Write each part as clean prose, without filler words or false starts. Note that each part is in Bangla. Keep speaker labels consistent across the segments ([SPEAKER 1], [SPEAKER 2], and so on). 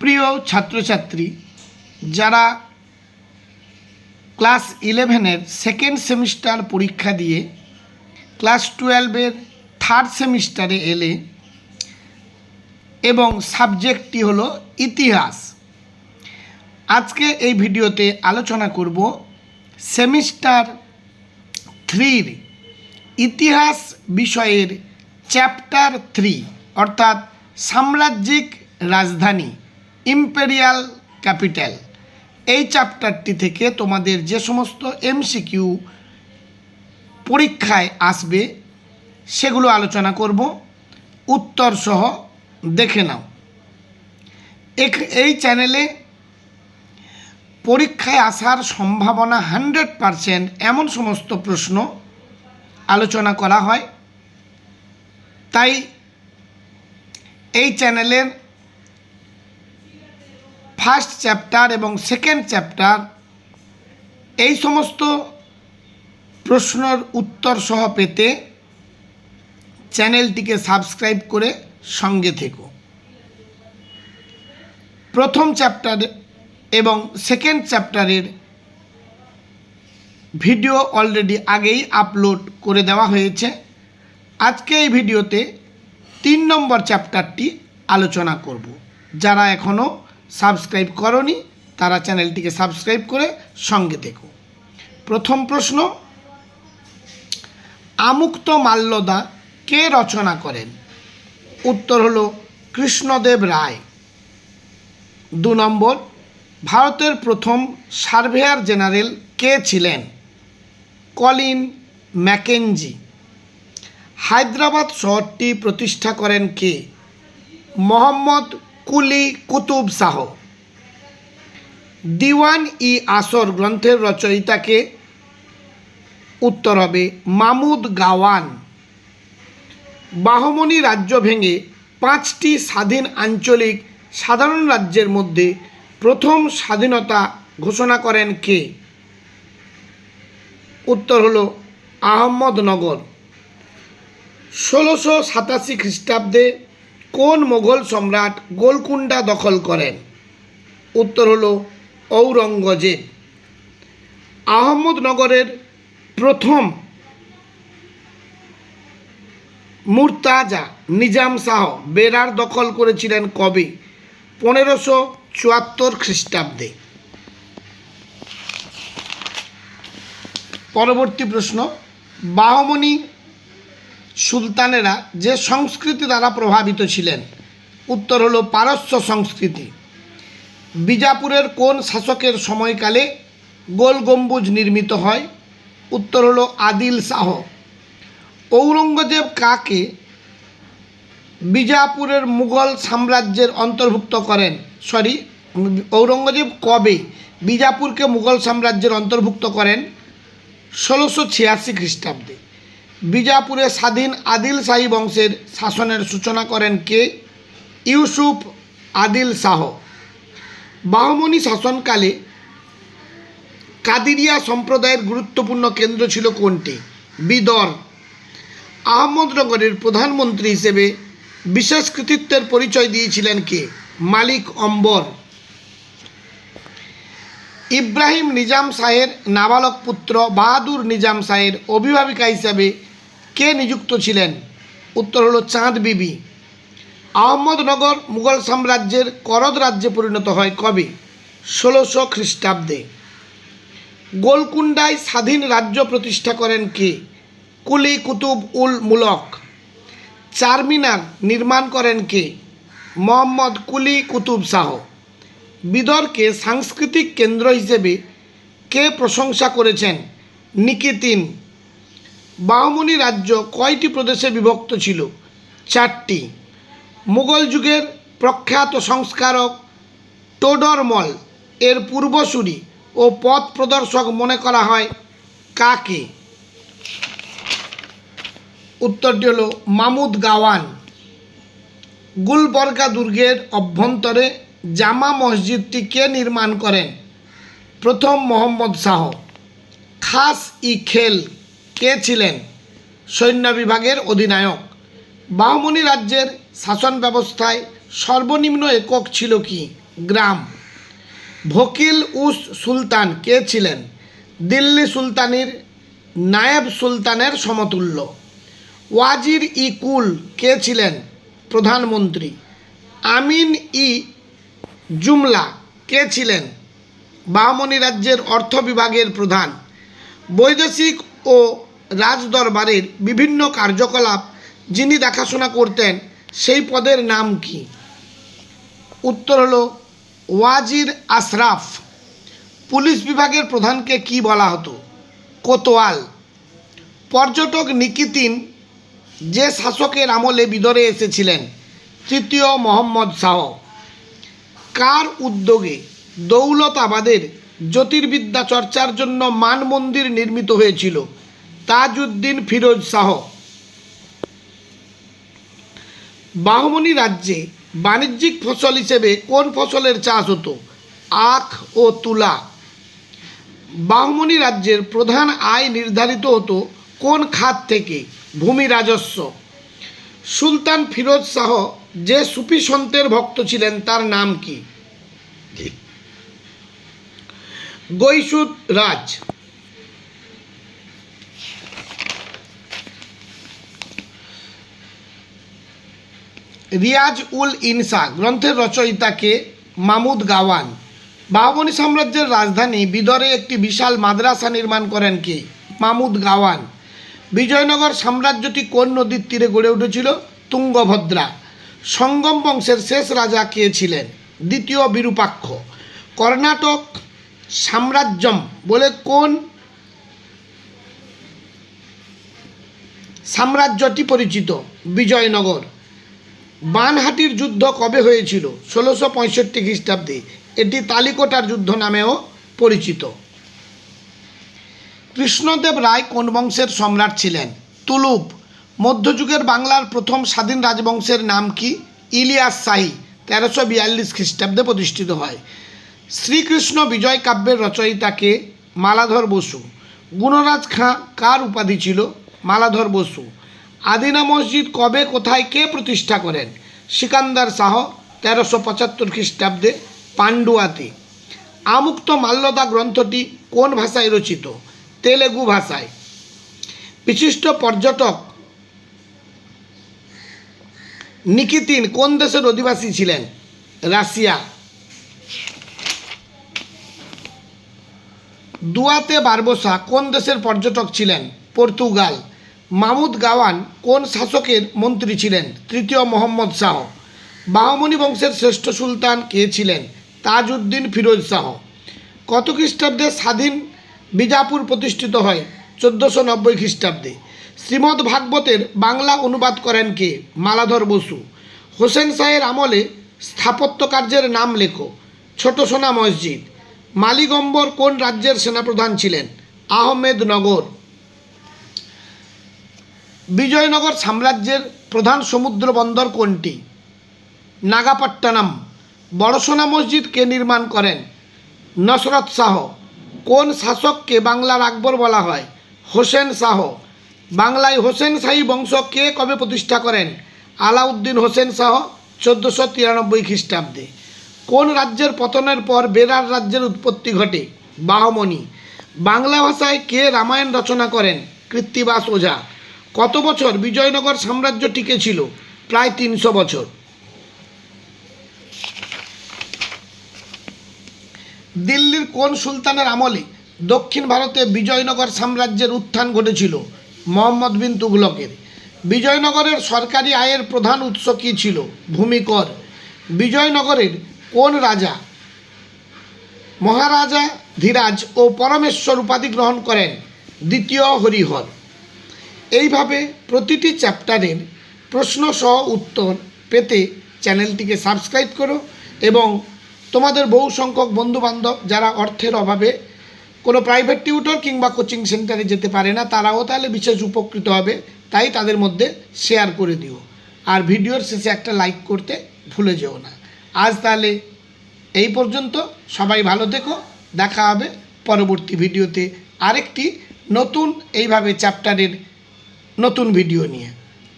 [SPEAKER 1] প্রিয় ছাত্রছাত্রী, যারা ক্লাস 11-এর সেকেন্ড সেমিস্টার পরীক্ষা দিয়ে ক্লাস 12-এর থার্ড সেমিস্টারে এলে এবং সাবজেক্টটি হলো ইতিহাস। আজকে এই ভিডিওতে আলোচনা করব সেমিস্টার 3-র ইতিহাস বিষয়ের চ্যাপ্টার 3 অর্থাৎ সাম্রাজ্যিক রাজধানী ইম্পেরিয়াল ক্যাপিটাল। এই চ্যাপ্টারটি থেকে তোমাদের যে সমস্ত এমসিকিউ পরীক্ষায় আসবে সেগুলো আলোচনা করব, উত্তর সহ দেখে নাও। এই চ্যানেলে পরীক্ষায় আসার সম্ভাবনা 100% এমন সমস্ত প্রশ্ন আলোচনা করা হয়। তাই এই চ্যানেলের ফার্স্ট চ্যাপ্টার এবং সেকেন্ড চ্যাপ্টার এই সমস্ত প্রশ্নের উত্তর সহ পেতে চ্যানেলটিকে সাবস্ক্রাইব করে সঙ্গে থেকো। প্রথম চ্যাপ্টার এবং সেকেন্ড চ্যাপ্টারের ভিডিও অলরেডি আগেই আপলোড করে দেওয়া হয়েছে। আজকে এই ভিডিওতে 3 নম্বর চ্যাপ্টারটি আলোচনা করব। যারা এখনও সাবস্ক্রাইব করনি তারা চ্যানেলটিকে সাবস্ক্রাইব করে সঙ্গে থেকো। প্রথম প্রশ্ন, আমুক্তমাল্যদা কে রচনা করেন? উত্তর হলো কৃষ্ণদেব রায়। 2 নম্বর, ভারতের প্রথম সার্ভেয়ার জেনারেল কে ছিলেন? Colin Mackenzie. হায়দ্রাবাদ শহরটি প্রতিষ্ঠা করেন কে? মোহাম্মদ কুলি কুতুব শাহ। দিওয়ান-ই আসর গ্রন্থের রচয়িতাকে? উত্তর হবে মামুদ গাওয়ান। বাহমনি রাজ্য ভেঙে 5টি স্বাধীন আঞ্চলিক সাধারণ রাজ্যের মধ্যে প্রথম স্বাধীনতা ঘোষণা করেন কে? উত্তর হলো আহমদনগর। 1687 খ্রিস্টাব্দে কোন মোগল সম্রাট গোলকুন্ডা দখল করেন? উত্তর হলো ঔরঙ্গজেব। আহমদনগরের প্রথম মুরতাজা নিজাম শাহ বেরার দখল করেছিলেন কবে? 1574 খ্রিস্টাব্দে। পরবর্তী প্রশ্ন, বাহমনি সুলতানেরা যে সংস্কৃতি দ্বারা প্রভাবিত ছিলেন? উত্তর হলো পারস্য সংস্কৃতি। বিজাপুরের কোন শাসকের সময়কালে গোল গম্বুজ নির্মিত হয়? উত্তর হলো আদিল শাহ। ঔরঙ্গজেব কাকে বিজাপুরের মুঘল সাম্রাজ্যের অন্তর্ভুক্ত করেন? ঔরঙ্গজেব কবে বিজাপুরকে মুঘল সাম্রাজ্যের অন্তর্ভুক্ত করেন? 1686 খ্রিস্টাব্দে। বিজাপুরে স্বাধীন আদিল শাহী বংশের শাসনের সূচনা করেন কে? ইউসুফ আদিল শাহ। বাহমনি শাসনকালে কাদিরিয়া সম্প্রদায়ের গুরুত্বপূর্ণ কেন্দ্র ছিল কোনটি? বিদর। আহমদনগরের প্রধানমন্ত্রী হিসেবে বিশেষ কৃতিত্বের পরিচয় দিয়েছিলেন কে? মালিক অম্বর। ইব্রাহিম নিজাম শাহের নাবালক পুত্র বাহাদুর নিজাম শাহের অভিভাবিকা হিসাবে কে নিযুক্ত ছিলেন? উত্তর হলো চাঁদ বিবি। আহমদনগর মুঘল সাম্রাজ্যের করদ রাজ্যে পরিণত হয় কবে? 1600 খ্রিস্টাব্দে। গোলকুন্ডায় স্বাধীন রাজ্য প্রতিষ্ঠা করেন কে? কুলি কুতুব উল মুলক। চারমিনার নির্মাণ করেন কে? মোহাম্মদ কুলি কুতুব শাহ। বিদরকে সাংস্কৃতিক কেন্দ্র হিসেবে কে প্রশংসা করেছেন? নিকিতিন। বাহমনি রাজ্য কয়টি প্রদেশে বিভক্ত ছিল? 4টি। মুঘল যুগের প্রখ্যাত সংস্কারক টোডরমল এর পূর্বসূরি ও পথ প্রদর্শক মনে করা হয় কাকে? উত্তরটি হলো মামুদ গাওয়ান। গুলবর্গা দুর্গের অভ্যন্তরে জামা মসজিদটি কে নির্মাণ করেন? প্রথম মোহাম্মদ শাহ। খাস-ই খেল কে ছিলেন? সৈন্য বিভাগের অধিনায়ক। বাহমনি রাজ্যের শাসন ব্যবস্থায় সর্বনিম্ন একক ছিল কি? গ্রাম। ভকিল উস সুলতান কে ছিলেন? দিল্লি সুলতানির নায়েব সুলতানের সমতুল্য। ওয়াজির ই কুল কে ছিলেন? প্রধানমন্ত্রী। আমিন ই জুমলা কে ছিলেন? বাহমনি রাজ্যের অর্থ বিভাগের প্রধান। বৈদেশিক ও রাজদরবারের বিভিন্ন কার্যকলাপ যিনি দেখাশোনা করতেন সেই পদের নাম কি? উত্তর হলো ওয়াজির আশরাফ। পুলিশ বিভাগের প্রধানকে কি বলা হতো? কোতোয়াল। পর্যটক নিকিতিন যে শাসকের আমলে বিদরে এসেছিলেন? তৃতীয় মোহাম্মদ শাহ। কার উদ্যোগে দৌলতাবাদের জ্যোতির্বিদ্যা চর্চার জন্য মান মন্দির নির্মিত হয়েছিল? তাজউদ্দিন ফিরোজ শাহ। বাহমনি রাজ্যে বাণিজ্যিক ফসল হিসেবে কোন ফসলের চাষ হতো? আখ ও তুলা। বাহমনি রাজ্যের প্রধান আয় নির্ধারিত হতো কোন খাত থেকে? ভূমি রাজস্ব। সুলতান ফিরোজ শাহ যে সুফি সন্তের ভক্ত ছিলেন তার নাম কি? গৈসুদ রাজ। রিয়াজ উল ইনসা গ্রন্থের রচয়িতাকে? মামুদ গাওয়ান। বাহমনি সাম্রাজ্যের রাজধানী বিদরে একটি বিশাল মাদ্রাসা নির্মাণ করেন কে? মামুদ গাওয়ান। বিজয়নগর সাম্রাজ্যটি কোন নদীর তীরে গড়ে উঠেছিল? তুঙ্গভদ্রা। সঙ্গম বংশের শেষ রাজা কে ছিলেন? দ্বিতীয় বিরূপাক্ষ। কর্ণাটক সাম্রাজ্যম বলে কোন সাম্রাজ্যটি পরিচিত? বিজয়নগর। বানহাটির যুদ্ধ কবে হয়েছিল? 1665 খ্রিস্টাব্দে। এটি তালিকোটার যুদ্ধ নামেও পরিচিত। কৃষ্ণদেব রায় কোন বংশের সম্রাট ছিলেন? তুলুপ। মধ্যযুগের বাংলার প্রথম স্বাধীন রাজবংশের নাম কি? ইলিয়াস শাহী। 1342 খ্রিস্টাব্দে প্রতিষ্ঠিত হয়। শ্রীকৃষ্ণ বিজয় কাব্যের রচয়িতাকে? মালাধর বসু। গুণরাজ খাঁ কার উপাধি ছিল? মালাধর বসু। আদিনা মসজিদ কবে কোথায় কে প্রতিষ্ঠা করেন? সিকান্দার শাহ। 1375 খ্রিস্টাব্দে পান্ডুয়াতে। আমুক্ত মাল্যদা গ্রন্থটি কোন ভাষায় রচিত? তেলেগু ভাষায়। বিশিষ্ট পর্যটক নিকিতিন কোন দেশের অধিবাসী ছিলেন? রাশিয়া। দুয়াতে বারবোসা কোন দেশের পর্যটক ছিলেন? পর্তুগাল। মামুদ গাওয়ান কোন শাসকের মন্ত্রী ছিলেন? তৃতীয় মোহাম্মদ শাহ। বাহমনি বংশের শ্রেষ্ঠ সুলতান কে ছিলেন? তাজউদ্দিন ফিরোজ শাহ। কত খ্রিস্টাব্দে স্বাধীন বিজাপুর প্রতিষ্ঠিত হয়? 1490 খ্রিস্টাব্দে। শ্রীমদ্ ভাগবতের বাংলা অনুবাদ করেন কে? মালাধর বসু। হোসেন শাহের আমলে স্থাপত্য কার্যের নাম লেখো। ছোট সোনা মসজিদ। মালিগম্বর কোন রাজ্যের সেনাপ্রধান ছিলেন? আহমেদনগর। বিজয়নগর সাম্রাজ্যের প্রধান সমুদ্র বন্দর কোনটি? নাগাপট্টনম। বড় সোনা মসজিদ কে নির্মাণ করেন? নসরত শাহ। কোন শাসককে বাংলার আকবর বলা হয়? হোসেন শাহ। বাংলায় হোসেন শাহী বংশ কে কবে প্রতিষ্ঠা করেন? আলাউদ্দিন হোসেন শাহ 1493 খ্রিস্টাব্দে। কোন রাজ্যের পতনের পর বেরার রাজ্যের উৎপত্তি ঘটে? বাহমনি। বাংলা ভাষায় কে রামায়ণ রচনা করেন? কৃত্তিবাস ওঝা। কত বছর বিজয়নগর সাম্রাজ্য টিকে ছিল? প্রায় 300 বছর। দিল্লির কোন সুলতানের আমলে দক্ষিণ ভারতে বিজয়নগর সাম্রাজ্যের উত্থান ঘটেছিল? মোহাম্মদ বিন তুগলকের। বিজয়নগরের সরকারি আয়ের প্রধান উৎস কী ছিল? ভূমিকর। বিজয়নগরের কোন রাজা মহারাজা ধীরাজ ও পরমেশ্বর উপাধি গ্রহণ করেন? দ্বিতীয় হরিহর। এইভাবে প্রতিটি চ্যাপ্টারের প্রশ্ন সহ উত্তর পেতে চ্যানেলটিকে সাবস্ক্রাইব করো এবং তোমাদের বহু সংখ্যক বন্ধুবান্ধব যারা অর্থের অভাবে কোনো প্রাইভেট টিউটর কিংবা কোচিং সেন্টারে যেতে পারে না তারাও তাহলে বিশেষ উপকৃত হবে, তাই তাদের মধ্যে শেয়ার করে দিও। আর ভিডিওর শেষে একটা লাইক করতে ভুলে যেও না। আজ তাহলে এই পর্যন্ত। সবাই ভালো থেকো। দেখা হবে পরবর্তী ভিডিওতে আরেকটি নতুন এইভাবে চ্যাপ্টারের নতুন ভিডিও নিয়ে।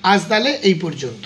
[SPEAKER 1] আজ তাহলে এই পর্যন্ত।